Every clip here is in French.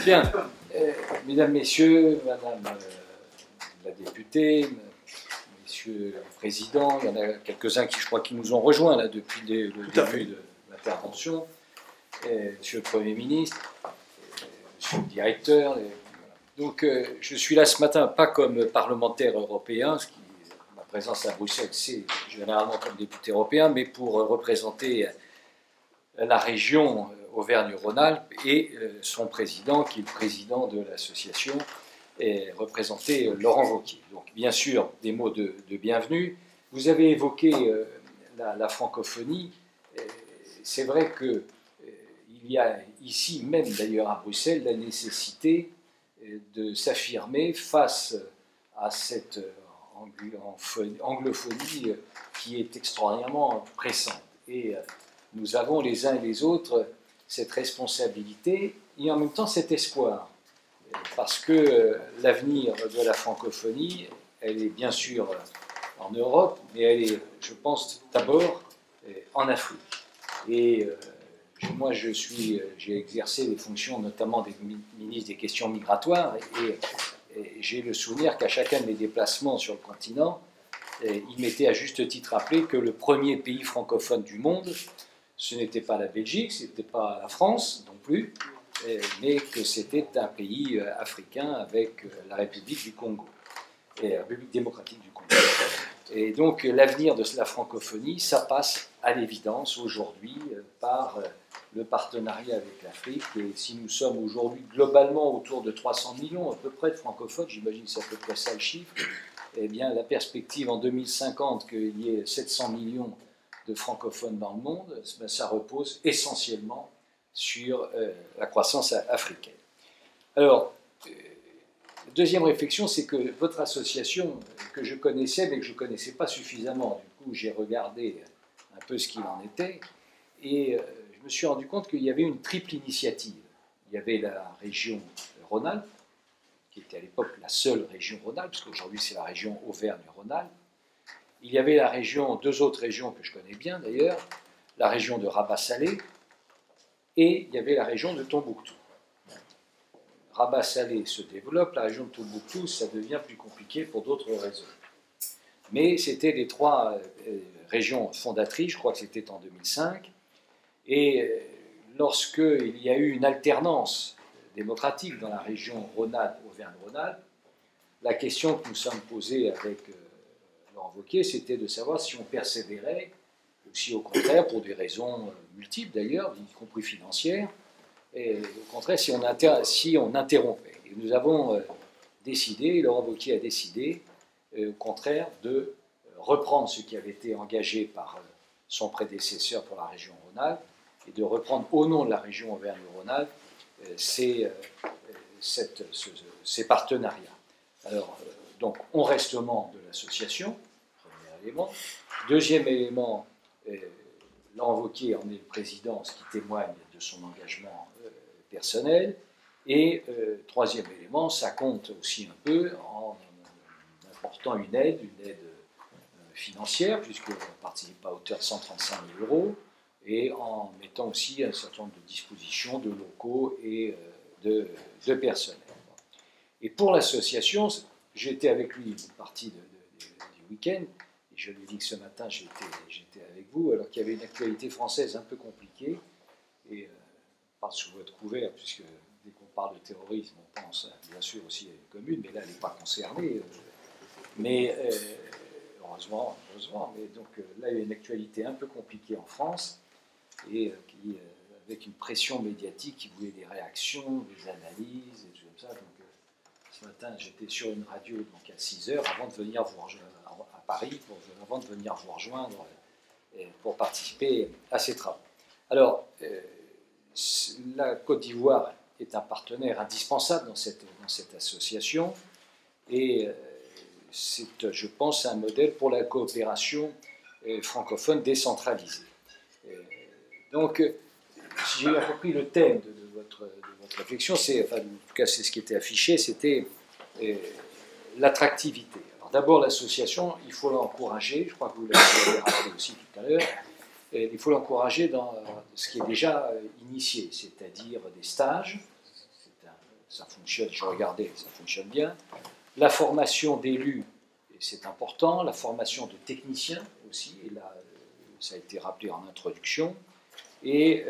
Bien, mesdames, messieurs, madame la députée, messieurs le président, il y en a quelques-uns qui, je crois, qui nous ont rejoints là, depuis le début de l'intervention, monsieur le Premier ministre, monsieur le directeur. Donc, je suis là ce matin, pas comme parlementaire européen, ce qui, ma présence à Bruxelles, c'est généralement comme député européen, mais pour représenter la région Auvergne-Rhône-Alpes et son président, qui est le président de l'association, et représenter Laurent Wauquiez. Donc, bien sûr, des mots de bienvenue. Vous avez évoqué la francophonie. C'est vrai qu'il y a ici, même d'ailleurs à Bruxelles, la nécessité de s'affirmer face à cette anglophonie qui est extraordinairement pressante. Et nous avons les uns et les autres cette responsabilité et en même temps cet espoir. Parce que l'avenir de la francophonie, elle est bien sûr en Europe, mais elle est, je pense, d'abord en Afrique. Et moi, j'ai exercé les fonctions notamment des ministres des questions migratoires et j'ai le souvenir qu'à chacun de mes déplacements sur le continent, il m'était à juste titre rappelé que le premier pays francophone du monde, ce n'était pas la Belgique, ce n'était pas la France non plus, mais que c'était un pays africain avec la République du Congo, et la République démocratique du Congo. Et donc l'avenir de la francophonie, ça passe à l'évidence aujourd'hui par le partenariat avec l'Afrique. Et si nous sommes aujourd'hui globalement autour de 300 millions à peu près de francophones, j'imagine que c'est à peu près ça le chiffre, eh bien la perspective en 2050 qu'il y ait 700 millions de francophones dans le monde, ça repose essentiellement sur la croissance africaine. Alors, deuxième réflexion, c'est que votre association, que je connaissais, mais que je ne connaissais pas suffisamment, du coup j'ai regardé un peu ce qu'il en était, et je me suis rendu compte qu'il y avait une triple initiative. Il y avait la région Rhône-Alpes, qui était à l'époque la seule région Rhône-Alpes, parce qu'aujourd'hui c'est la région Auvergne-Rhône-Alpes. Il y avait la région, deux autres régions que je connais bien d'ailleurs, la région de Rabat-Salé, et il y avait la région de Tombouctou. Rabat-Salé se développe, la région de Tombouctou, ça devient plus compliqué pour d'autres raisons. Mais c'était les trois régions fondatrices, je crois que c'était en 2005, et lorsqu'il y a eu une alternance démocratique dans la région Rhône-Alpes, Auvergne-Rhône-Alpes, la question que nous sommes posée avec Laurent Wauquiez, c'était de savoir si on persévérait, ou si au contraire, pour des raisons multiples d'ailleurs, y compris financières, et au contraire, si on interrompait. Et nous avons décidé, Laurent Wauquiez a décidé, au contraire, de reprendre ce qui avait été engagé par son prédécesseur pour la région Rhône-Alpes, et de reprendre au nom de la région Auvergne-Rhône-Alpes ces partenariats. Alors, donc, on reste membre de l'association, premier élément. Deuxième élément, Laurent Wauquiez en est le président, ce qui témoigne de son engagement personnel. Et troisième élément, ça compte aussi un peu en apportant une aide financière, puisqu'on participe à hauteur de 135 000 €, et en mettant aussi un certain nombre de dispositions de locaux et de personnel. Et pour l'association, j'étais avec lui une partie du week-end, et je lui ai dit que ce matin j'étais avec vous, alors qu'il y avait une actualité française un peu compliquée, et pas sous votre couvert, puisque dès qu'on parle de terrorisme, on pense bien sûr aussi à une commune, mais là elle n'est pas concernée. Mais heureusement, mais donc là il y a une actualité un peu compliquée en France, et avec une pression médiatique qui voulait des réactions, des analyses, et tout comme ça. Donc ce matin j'étais sur une radio donc à 6 h avant de venir vous rejoindre à Paris, avant de venir vous rejoindre pour participer à ces travaux. Alors, la Côte d'Ivoire est un partenaire indispensable dans cette association, et c'est, je pense, un modèle pour la coopération francophone décentralisée. Donc, si j'ai bien compris le thème de votre réflexion, enfin, en tout cas c'est ce qui était affiché, c'était l'attractivité. Alors d'abord l'association, il faut l'encourager, je crois que vous l'avez rappelé aussi tout à l'heure, il faut l'encourager dans ce qui est déjà initié, c'est-à-dire des stages. ça fonctionne, je regardais, ça fonctionne bien. La formation d'élus, et c'est important, la formation de techniciens aussi, et là, ça a été rappelé en introduction, et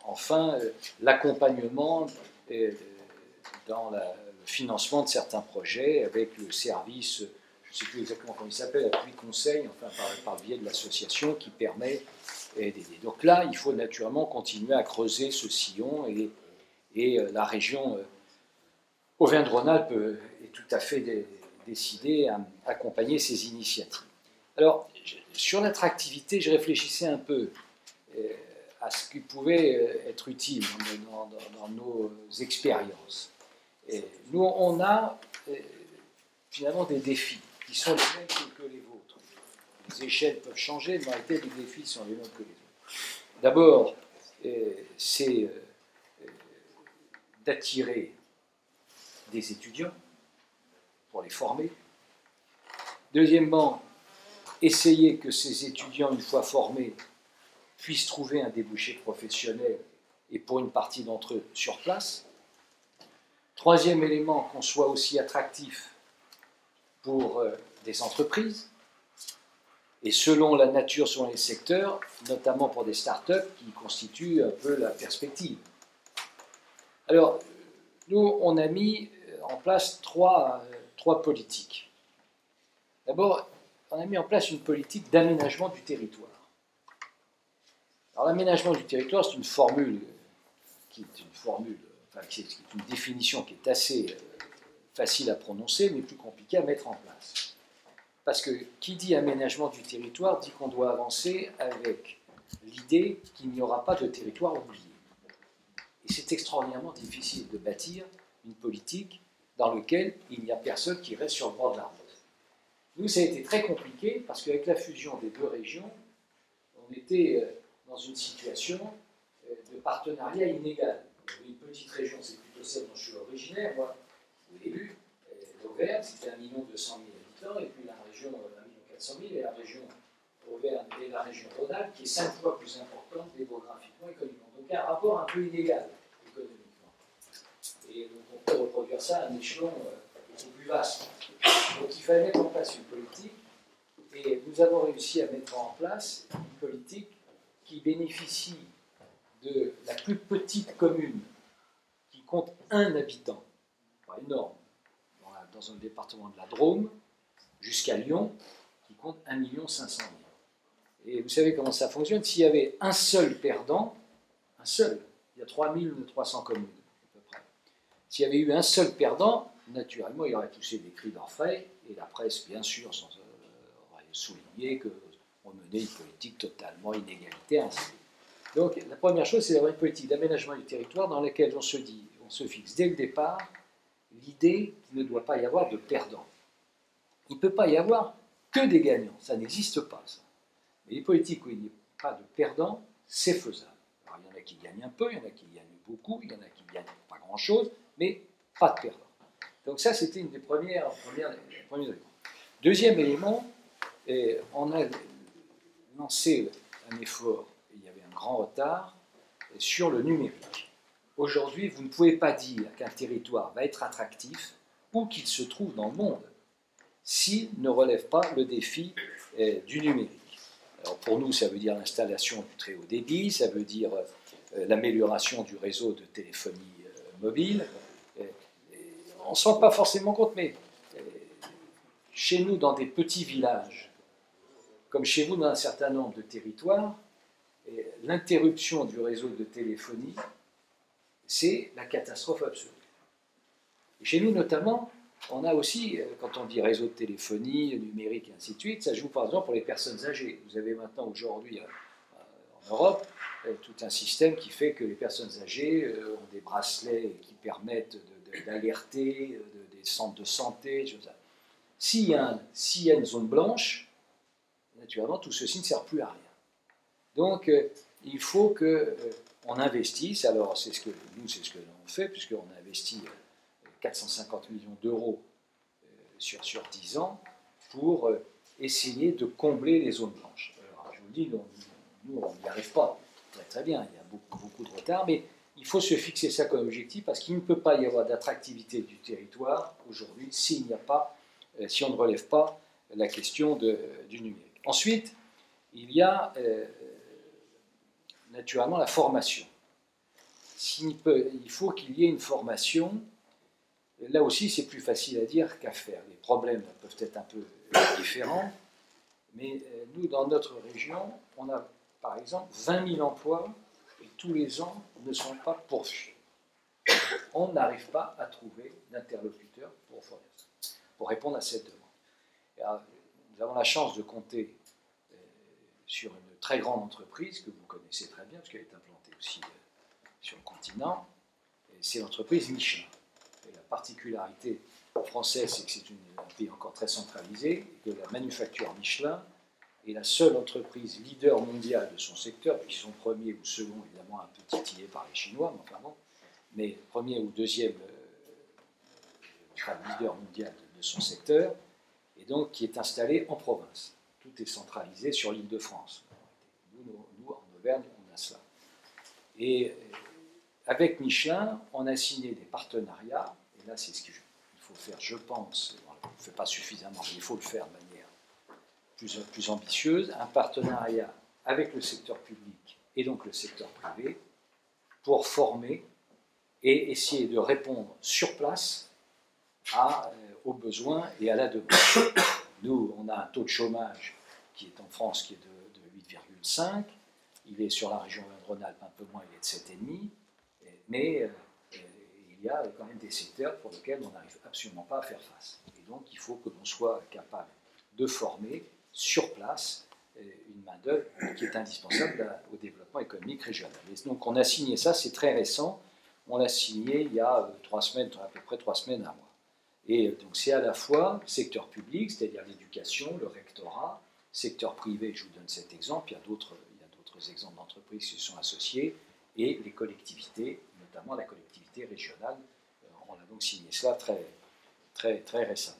enfin, l'accompagnement dans le financement de certains projets avec le service, je ne sais plus exactement comment il s'appelle, appui conseil, enfin par le biais de l'association qui permet d'aider. Donc là, il faut naturellement continuer à creuser ce sillon et la région Auvergne-Rhône-Alpes est tout à fait décidée à accompagner ces initiatives. Alors, sur l'attractivité, je réfléchissais un peu à ce qui pouvait être utile dans nos expériences. Et nous, on a finalement des défis qui sont les mêmes que les vôtres. Les échelles peuvent changer, mais en réalité, les défis sont les mêmes que les autres. D'abord, c'est d'attirer des étudiants pour les former. Deuxièmement, essayer que ces étudiants, une fois formés, puissent trouver un débouché professionnel et pour une partie d'entre eux sur place. Troisième élément, qu'on soit aussi attractif pour des entreprises et selon la nature, selon les secteurs, notamment pour des start-up qui constituent un peu la perspective. Alors, nous, on a mis en place trois politiques. D'abord, on a mis en place une politique d'aménagement du territoire. Alors, l'aménagement du territoire, c'est une formule qui est une définition qui est assez facile à prononcer, mais plus compliquée à mettre en place. Parce que qui dit aménagement du territoire dit qu'on doit avancer avec l'idée qu'il n'y aura pas de territoire oublié. Et c'est extraordinairement difficile de bâtir une politique dans laquelle il n'y a personne qui reste sur le bord de la route. Nous, ça a été très compliqué parce qu'avec la fusion des deux régions, on était dans une situation de partenariat inégal. Une petite région, c'est plutôt celle dont je suis originaire. Moi, au début, l'Auvergne, c'était 1 200 000 habitants, et puis la région 1 400 000, et la région Auvergne et la région Rhône-Alpes, qui est 5 fois plus importante démographiquement, économiquement. Donc un rapport un peu inégal économiquement. Et donc on peut reproduire ça à un échelon beaucoup plus vaste. Donc il fallait mettre en place une politique, et nous avons réussi à mettre en place une politique qui bénéficie de la plus petite commune qui compte 1 habitant, pas énorme, dans un département de la Drôme, jusqu'à Lyon, qui compte 1 500 000. Et vous savez comment ça fonctionne? S'il y avait un seul perdant, un seul, il y a 3 300 communes à peu près. S'il y avait eu un seul perdant, naturellement, il aurait poussé des cris d'orfraie, et la presse, bien sûr, aurait souligné qu'on menait une politique totalement inégalitaire. Donc, la première chose, c'est d'avoir une politique d'aménagement du territoire dans laquelle on se fixe dès le départ l'idée qu'il ne doit pas y avoir de perdants. Il ne peut pas y avoir que des gagnants, ça n'existe pas, ça. Mais les politiques où il n'y a pas de perdants, c'est faisable. Alors, il y en a qui gagnent un peu, il y en a qui gagnent beaucoup, il y en a qui gagnent pas grand-chose, mais pas de perdants. Donc ça, c'était une des premiers éléments. Deuxième élément, on a lancé un effort, il y avait un grand retard, sur le numérique. Aujourd'hui, vous ne pouvez pas dire qu'un territoire va être attractif, où qu'il se trouve dans le monde, s'il ne relève pas le défi du numérique. Alors pour nous, ça veut dire l'installation du très haut débit, ça veut dire l'amélioration du réseau de téléphonie mobile. On ne se rend pas forcément compte, mais chez nous, dans des petits villages, comme chez vous dans un certain nombre de territoires, l'interruption du réseau de téléphonie, c'est la catastrophe absolue. Et chez nous, notamment, on a aussi, quand on dit réseau de téléphonie, numérique et ainsi de suite, ça joue par exemple pour les personnes âgées. Vous avez maintenant, aujourd'hui, en Europe, tout un système qui fait que les personnes âgées ont des bracelets qui permettent d'alerter des centres de santé, choses comme ça. S'il y a une zone blanche, naturellement, tout ceci ne sert plus à rien. Donc, il faut qu'on investisse. Alors, c'est ce que l'on fait, puisqu'on a investi 450 millions d'euros sur 10 ans pour essayer de combler les zones blanches. Alors, je vous le dis, nous, on n'y arrive pas très bien. Il y a beaucoup de retard, mais il faut se fixer ça comme objectif parce qu'il ne peut pas y avoir d'attractivité du territoire aujourd'hui s'il n'y a pas, si on ne relève pas la question du numérique. Ensuite, il y a naturellement la formation. Il faut qu'il y ait une formation. Là aussi, c'est plus facile à dire qu'à faire. Les problèmes peuvent être un peu différents, mais nous, dans notre région, on a par exemple 20 000 emplois et tous les ans ne sont pas pourvus. On n'arrive pas à trouver d'interlocuteurs pour répondre à cette demande. Alors, nous avons la chance de compter sur une très grande entreprise que vous connaissez très bien, parce qu'elle est implantée aussi sur le continent, c'est l'entreprise Michelin. Et la particularité française, c'est que c'est un pays encore très centralisé, et que la manufacture Michelin est la seule entreprise leader mondiale de son secteur, puisqu'ils sont premiers ou second, évidemment un peu titillés par les Chinois, mais enfin bon, mais premier ou deuxième leader mondial de son secteur, et donc qui est installé en province. Tout est centralisé sur l'Île-de-France. Nous, en Auvergne, on a cela. Et avec Michelin, on a signé des partenariats, et là c'est ce qu'il faut faire, je pense, on ne le fait pas suffisamment, mais il faut le faire de manière plus ambitieuse, un partenariat avec le secteur public et donc le secteur privé pour former et essayer de répondre sur place aux besoins et à la demande. Nous, on a un taux de chômage qui est en France qui est de 8,5. Il est sur la région Rhône-Alpes un peu moins, il est de 7,5. Mais il y a quand même des secteurs pour lesquels on n'arrive absolument pas à faire face. Et donc, il faut que l'on soit capable de former sur place une main-d'œuvre qui est indispensable au développement économique régional. Et donc, on a signé ça, c'est très récent. On l'a signé il y a 3 semaines, à peu près 3 semaines, un mois. Et donc c'est à la fois le secteur public, c'est-à-dire l'éducation, le rectorat, secteur privé, je vous donne cet exemple, il y a d'autres exemples d'entreprises qui se sont associées, et les collectivités, notamment la collectivité régionale. On a donc signé cela très récemment.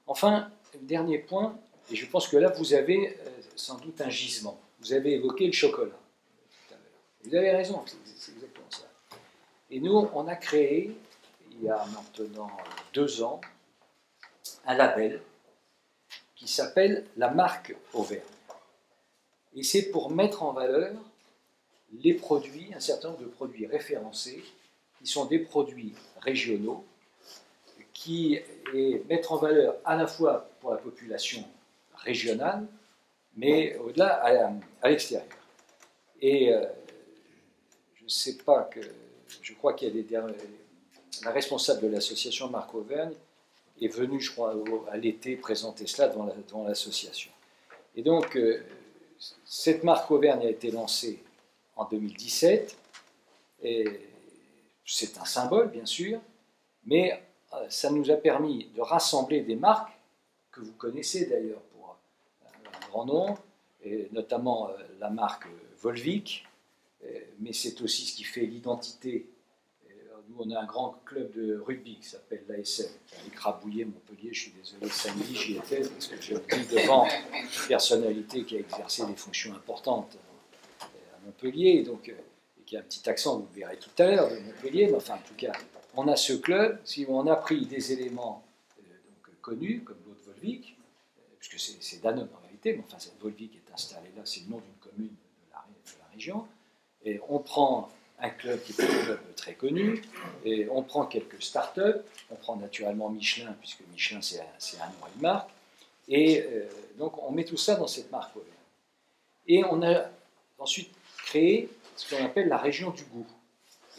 Enfin, dernier point, et je pense que là vous avez sans doute un gisement. Vous avez évoqué le chocolat tout à l'heure. Vous avez raison, c'est exactement ça. Et nous, on a créé, il y a maintenant 2 ans, un label qui s'appelle la marque Auvergne. Et c'est pour mettre en valeur les produits, un certain nombre de produits référencés, qui sont des produits régionaux, qui mettent en valeur à la fois pour la population régionale, mais au-delà à l'extérieur. Et je ne sais pas que... Je crois qu'il y a la responsable de l'association Marque Auvergne est venue, je crois, à l'été présenter cela devant l'association. Et donc, cette marque Auvergne a été lancée en 2017. Et c'est un symbole, bien sûr, mais ça nous a permis de rassembler des marques que vous connaissez d'ailleurs pour un grand nombre, et notamment la marque Volvic, mais c'est aussi ce qui fait l'identité. Nous, on a un grand club de rugby qui s'appelle l'ASM, qui a écrabouillé Montpellier. Je suis désolé, samedi, j'y étais, parce que j'ai dit devant une personnalité qui a exercé des fonctions importantes à Montpellier, donc, et qui a un petit accent, vous le verrez tout à l'heure, de Montpellier, mais enfin, en tout cas, on a ce club, si on a pris des éléments donc, connus, comme l'eau de Volvic, puisque c'est Danone en réalité, mais enfin, cette Volvic est installée là, c'est le nom d'une commune de la région, et on prend un club qui est un club très connu, et on prend quelques start-up, on prend naturellement Michelin, puisque Michelin c'est un nom et une marque, et donc on met tout ça dans cette marque Auvergne. Et on a ensuite créé ce qu'on appelle la région du goût.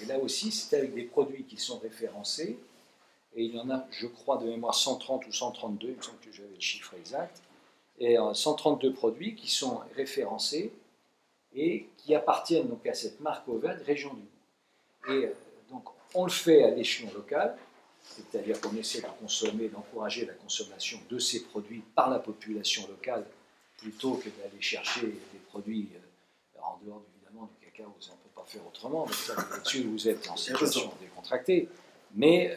Et là aussi, c'est avec des produits qui sont référencés, et il y en a, je crois, de mémoire 130 ou 132, il me semble que j'avais le chiffre exact, et 132 produits qui sont référencés, et qui appartiennent donc à cette marque Auvergne, région du goût. Et donc on le fait à l'échelon local, c'est-à-dire qu'on essaie de consommer, d'encourager la consommation de ces produits par la population locale, plutôt que d'aller chercher des produits en dehors évidemment du cacao, on ne peut pas faire autrement, mais là-dessus vous êtes en situation décontractée. Mais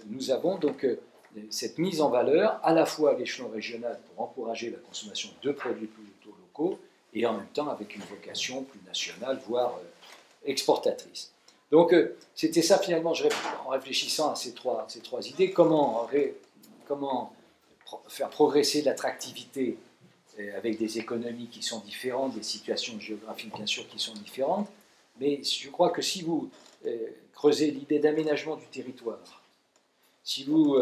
nous avons donc cette mise en valeur à la fois à l'échelon régional pour encourager la consommation de produits plutôt locaux, et en même temps avec une vocation plus nationale, voire exportatrice. Donc, c'était ça finalement, en réfléchissant à ces trois idées, comment faire progresser l'attractivité avec des économies qui sont différentes, des situations géographiques bien sûr qui sont différentes, mais je crois que si vous creusez l'idée d'aménagement du territoire, si vous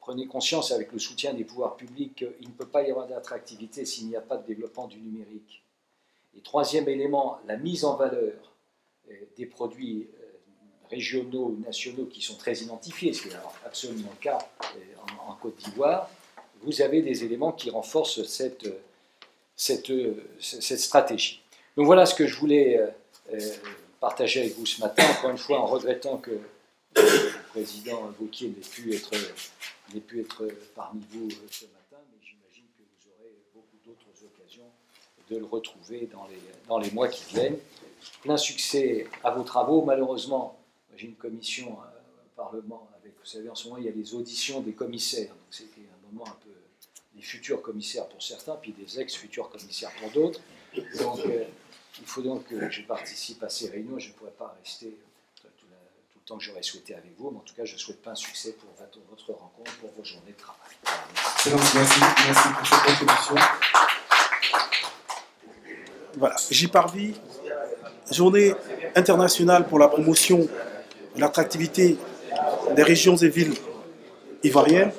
prenez conscience avec le soutien des pouvoirs publics qu'il ne peut pas y avoir d'attractivité s'il n'y a pas de développement du numérique. Et troisième élément, la mise en valeur des produits régionaux ou nationaux qui sont très identifiés, ce qui est absolument le cas en Côte d'Ivoire, vous avez des éléments qui renforcent cette stratégie. Donc voilà ce que je voulais partager avec vous ce matin, encore une fois en regrettant que le président Wauquiez n'ait pu être parmi vous ce matin, mais j'imagine que vous aurez beaucoup d'autres occasions de le retrouver dans les mois qui viennent. Plein succès à vos travaux. Malheureusement, j'ai une commission au Parlement avec, vous savez, en ce moment, il y a les auditions des commissaires. Donc c'était un moment un peu des futurs commissaires pour certains, puis des ex-futurs commissaires pour d'autres. Donc il faut donc que je participe à ces réunions. Je ne pourrais pas rester tout le temps que j'aurais souhaité avec vous, mais en tout cas, je souhaite plein succès pour votre rencontre, pour vos journées de travail. Merci pour cette contribution. Voilà, J-Parvis, Journée internationale pour la promotion de l'attractivité des régions et villes ivoiriennes.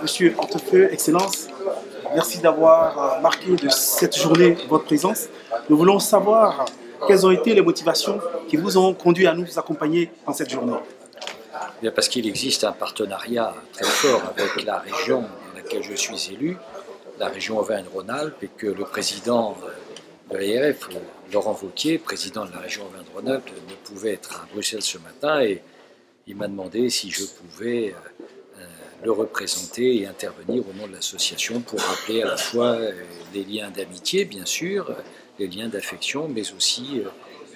Monsieur Hortefeux, Excellence, merci d'avoir marqué de cette journée votre présence. Nous voulons savoir quelles ont été les motivations qui vous ont conduit à nous accompagner dans cette journée. Bien parce qu'il existe un partenariat très fort avec la région dans laquelle je suis élu, la région Auvergne-Rhône-Alpes, et que le président de l'ARF, Laurent Wauquiez, président de la région Auvergne-Rhône-Alpes, ne pouvait être à Bruxelles ce matin et il m'a demandé si je pouvais le représenter et intervenir au nom de l'association pour rappeler à la fois les liens d'amitié, bien sûr, les liens d'affection, mais aussi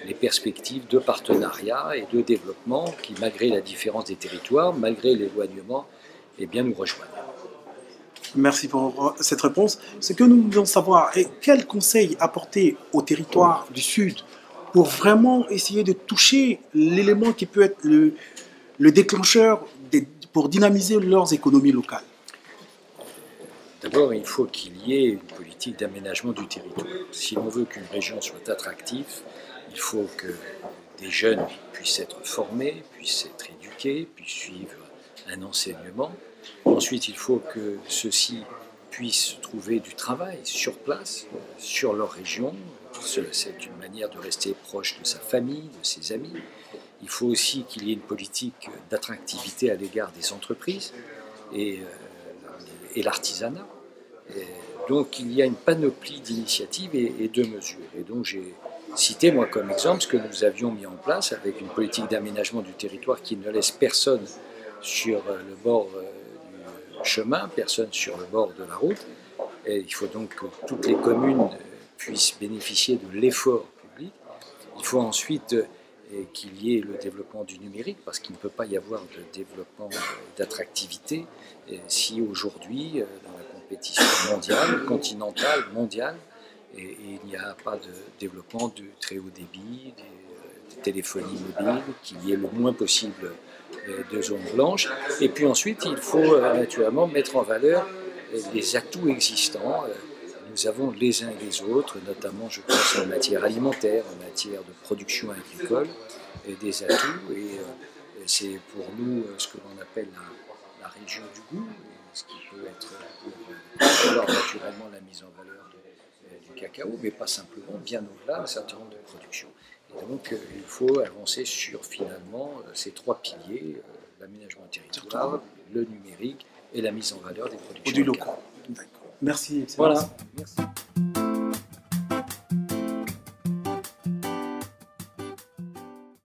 les perspectives de partenariat et de développement qui, malgré la différence des territoires, malgré l'éloignement, eh bien, nous rejoignent. Merci pour cette réponse. Ce que nous voulons savoir est quels conseils apporter aux territoires du Sud pour vraiment essayer de toucher l'élément qui peut être le déclencheur pour dynamiser leurs économies locales. D'abord, il faut qu'il y ait une politique d'aménagement du territoire. Si l'on veut qu'une région soit attractive, il faut que des jeunes puissent être formés, puissent être éduqués, puissent suivre un enseignement. Ensuite, il faut que ceux-ci puissent trouver du travail sur place, sur leur région. C'est une manière de rester proche de sa famille, de ses amis. Il faut aussi qu'il y ait une politique d'attractivité à l'égard des entreprises et l'artisanat. Donc il y a une panoplie d'initiatives et de mesures. Et donc j'ai cité moi comme exemple ce que nous avions mis en place avec une politique d'aménagement du territoire qui ne laisse personne sur le bord du chemin, personne sur le bord de la route. Et il faut donc que toutes les communes puissent bénéficier de l'effort public. Il faut ensuite qu'il y ait le développement du numérique, parce qu'il ne peut pas y avoir de développement d'attractivité si aujourd'hui, dans la compétition mondiale, continentale, mondiale, et il n'y a pas de développement de très haut débit, des téléphonie mobile, qu'il y ait le moins possible de zones blanches. Et puis ensuite, il faut naturellement mettre en valeur les atouts existants. Nous avons les uns et les autres, notamment je pense en matière alimentaire, en matière de production agricole, et des atouts. Et c'est pour nous ce que l'on appelle la région du goût, ce qui peut être pour naturellement la mise en valeur du cacao, mais pas simplement, bien au-delà d'un certain nombre de productions. Et donc il faut avancer sur finalement ces trois piliers, l'aménagement territorial, le numérique et la mise en valeur des productions locales. Merci, excellence. Voilà. Merci.